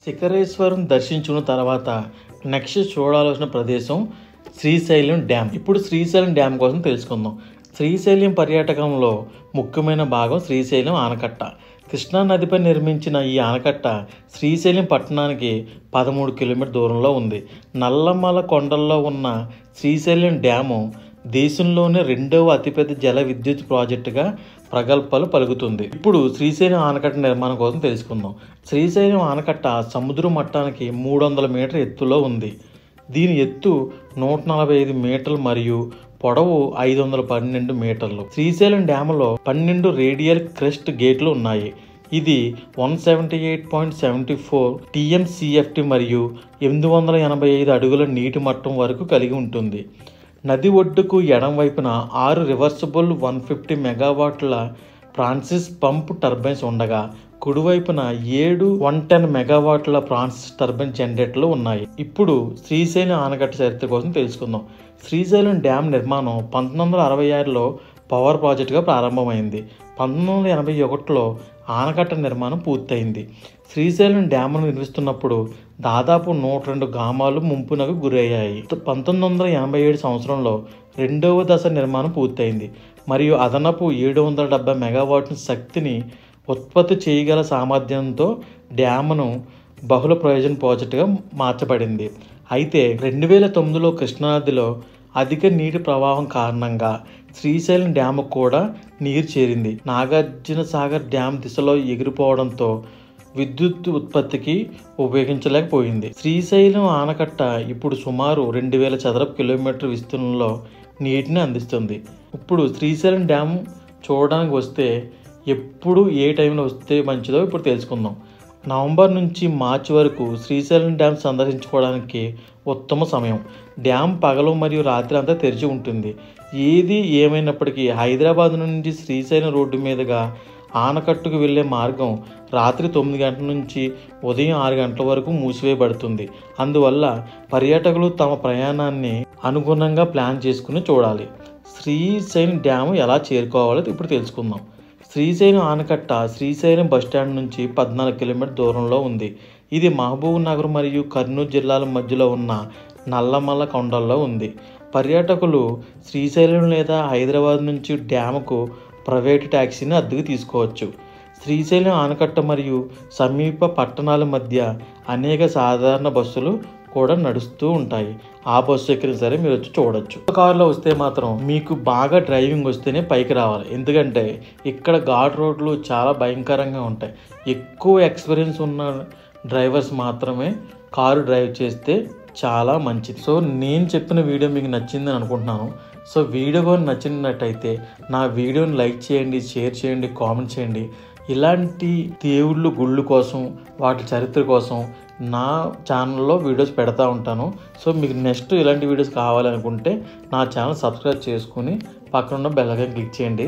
శిఖరేశ్వరం దర్శించుకున్న తర్వాత నెక్స్ట్ చూడాల్సిన ప్రదేశం శ్రీశైలం డ్యామ్. ఇప్పుడు శ్రీశైలం డ్యామ్ కోసం తెలుసుకుందాం. శ్రీశైలం పర్యాటకంలో ముఖ్యమైన భాగం శ్రీశైలం ఆనకట్ట. కృష్ణా నదిపై నిర్మించిన ఈ ఆనకట్ట శ్రీశైలం పట్టణానికి 13 కిలోమీటర్ దూరంలో ఉంది. నల్లమల కొండల్లో ఉన్న శ్రీశైలం డ్యాము దేశంలోనే 2వ అతిపెద్ద జల విద్యుత్ ప్రాజెక్టుగా ప్రగల్భాలు పలుకుతుంది. ఇప్పుడు శ్రీశైలం ఆనకట్ట నిర్మాణం కోసం తెలుసుకుందాం. శ్రీశైలం ఆనకట్ట సముద్ర మట్టానికి 300 మీటర్ల ఎత్తులో ఉంది. దీని ఎత్తు 145 మీటర్లు మరియు పొడవు 512 మీటర్లు. శ్రీశైలం డ్యాములో 12 రేడియల్ క్రెస్ట్ గేట్లు ఉన్నాయి. ఇది 178.74 TMCFT మరియు 885 అడుగుల నీటి మట్టం వరకు కలిగి ఉంటుంది. నది ఒడ్డుకు ఎడం వైపున 6 రివర్సిబుల్ 150 మెగావాట్ల ఫ్రాన్సిస్ పంప్ టర్బైన్స్ ఉండగా కుడివైపున 7 110 మెగావాట్ల ఫ్రాన్సిస్ టర్బైన్ జనరేటర్లు ఉన్నాయి. ఇప్పుడు శ్రీశైలం ఆనకట్ట చరిత్ర కోసం తెలుసుకుందాం. శ్రీశైలం డ్యామ్ నిర్మాణం 1966లో పవర్ ప్రాజెక్టుగా ప్రారంభమైంది. 1981లో ఆనకట్ట నిర్మాణం పూర్తయింది. శ్రీశైలం డ్యామ్ను నిర్మిస్తున్నప్పుడు దాదాపు 102 గ్రామాలు ముంపునకు గురయ్యాయి. 1987 సంవత్సరంలో 2వ దశ నిర్మాణం పూర్తయింది మరియు అదనపు 770 మెగావాట్ల శక్తిని ఉత్పత్తి చేయగల సామర్థ్యంతో డ్యామ్ను బహుళ ప్రయోజన ప్రాజెక్టుగా మార్చబడింది. అయితే 2009లో కృష్ణానదిలో అధిక నీటి ప్రవాహం కారణంగా శ్రీశైలం డ్యాము కూడా నీరు చేరింది. నాగార్జున సాగర్ డ్యామ్ దిశలో ఎగిరిపోవడంతో విద్యుత్ ఉత్పత్తికి ఉపయోగించలేకపోయింది. శ్రీశైలం ఆనకట్ట ఇప్పుడు సుమారు 2000 చదరపు కిలోమీటర్ విస్తీర్ణంలో నీటిని అందిస్తుంది. ఇప్పుడు శ్రీశైలం డ్యామ్ చూడడానికి వస్తే ఎప్పుడు ఏ టైంలో వస్తే మంచిదో ఇప్పుడు తెలుసుకుందాం. నవంబర్ నుంచి మార్చి వరకు శ్రీశైలం డ్యామ్ సందర్శించుకోవడానికి ఉత్తమ సమయం. డ్యామ్ పగలు మరియు రాత్రి అంతా తెరిచి ఉంటుంది. ఏది ఏమైనప్పటికీ హైదరాబాద్ నుండి శ్రీశైలం రోడ్డు మీదుగా ఆనకట్టుకు వెళ్ళే మార్గం రాత్రి 9 గంటల నుంచి ఉదయం 6 గంటల వరకు మూసివేయబడుతుంది. అందువల్ల పర్యాటకులు తమ ప్రయాణాన్ని అనుగుణంగా ప్లాన్ చేసుకుని చూడాలి. శ్రీశైలం డ్యామ్ ఎలా చేరుకోవాలో ఇప్పుడు తెలుసుకుందాం. శ్రీశైలం ఆనకట్ట శ్రీశైలం బస్టాండ్ నుంచి 14 కిలోమీటర్ దూరంలో ఉంది. ఇది మహబూబ్ నగర్ మరియు కర్నూలు జిల్లాల మధ్యలో ఉన్న నల్లమల కొండల్లో ఉంది. పర్యాటకులు శ్రీశైలం లేదా హైదరాబాద్ నుంచి డ్యాముకు ప్రైవేట్ ట్యాక్సీని అద్దెకు తీసుకోవచ్చు. శ్రీశైలం ఆనకట్ట మరియు సమీప పట్టణాల మధ్య అనేక సాధారణ బస్సులు కూడా నడుస్తూ ఉంటాయి. ఆ బస్సు ఎక్కిన సరే మీరు వచ్చి చూడొచ్చు. కారులో వస్తే మాత్రం మీకు బాగా డ్రైవింగ్ వస్తేనే పైకి రావాలి. ఎందుకంటే ఇక్కడ ఘాట్ రోడ్లు చాలా భయంకరంగా ఉంటాయి. ఎక్కువ ఎక్స్పీరియన్స్ ఉన్న డ్రైవర్స్ మాత్రమే కారు డ్రైవ్ చేస్తే చాలా మంచిది. సో నేను చెప్పిన వీడియో మీకు నచ్చిందని అనుకుంటున్నాను. సో వీడియో కానీ నచ్చినట్టయితే నా వీడియోని లైక్ చేయండి, షేర్ చేయండి, కామెంట్ చేయండి. ఇలాంటి దేవుళ్ళు గుళ్ళు కోసం వాటి చరిత్ర కోసం నా ఛానల్లో వీడియోస్ పెడతా ఉంటాను. సో మీకు నెక్స్ట్ ఇలాంటి వీడియోస్ కావాలనుకుంటే నా ఛానల్ సబ్స్క్రైబ్ చేసుకుని పక్కన ఉన్న బెల్ ఐకాన్ క్లిక్ చేయండి.